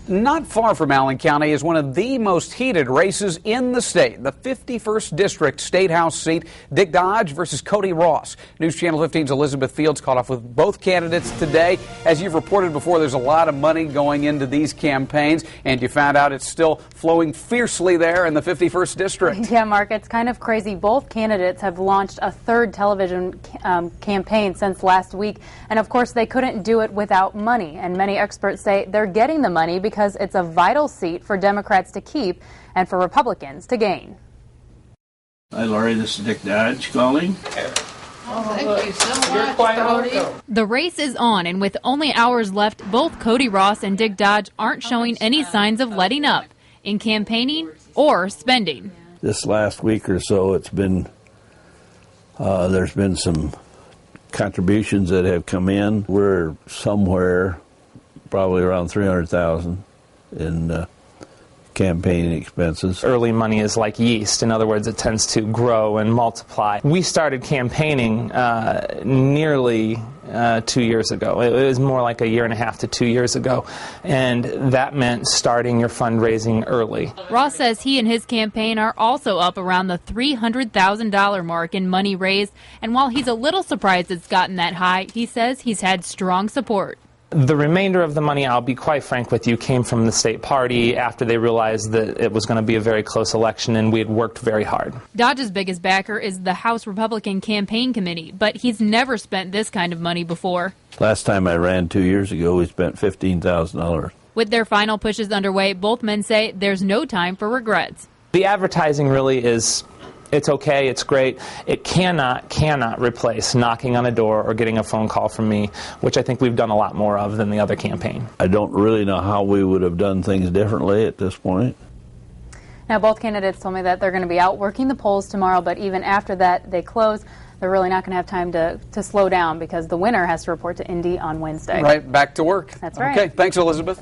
Not far from Allen County is one of the most heated races in the state, the 51st District State House seat, Dick Dodge versus Cody Ross. News Channel 15's Elizabeth Fields caught up with both candidates today. As you've reported before, there's a lot of money going into these campaigns, and you found out it's still flowing fiercely there in the 51st District. Yeah, Mark, it's kind of crazy. Both candidates have launched a third television campaign since last week, and of course they couldn't do it without money, and many experts say they're getting the money because it's a vital seat for Democrats to keep and for Republicans to gain. Hi, Laurie. This is Dick Dodge calling. Thank you so much, Cody. The race is on, and with only hours left, both Cody Ross and Dick Dodge aren't showing any signs of letting up in campaigning or spending. This last week or so, it's been there's been some contributions that have come in. We're somewhere probably around $300,000 in campaigning expenses. Early money is like yeast. In other words, it tends to grow and multiply. We started campaigning nearly 2 years ago. It was more like 1.5 to 2 years ago, and that meant starting your fundraising early. Ross says he and his campaign are also up around the $300,000 mark in money raised, and while he's a little surprised it's gotten that high, he says he's had strong support. The remainder of the money, I'll be quite frank with you, came from the state party after they realized that it was going to be a very close election and we had worked very hard. Dodge's biggest backer is the House Republican Campaign Committee, but he's never spent this kind of money before. Last time I ran 2 years ago, we spent $15,000. With their final pushes underway, both men say there's no time for regrets. The advertising really is, it's okay, it's great. It cannot replace knocking on a door or getting a phone call from me, which I think we've done a lot more of than the other campaign. I don't really know how we would have done things differently at this point. Now, both candidates told me that they're going to be out working the polls tomorrow, but even after that they close, they're really not going to have time to slow down because the winner has to report to Indy on Wednesday. Right, back to work. That's right. Okay, thanks, Elizabeth.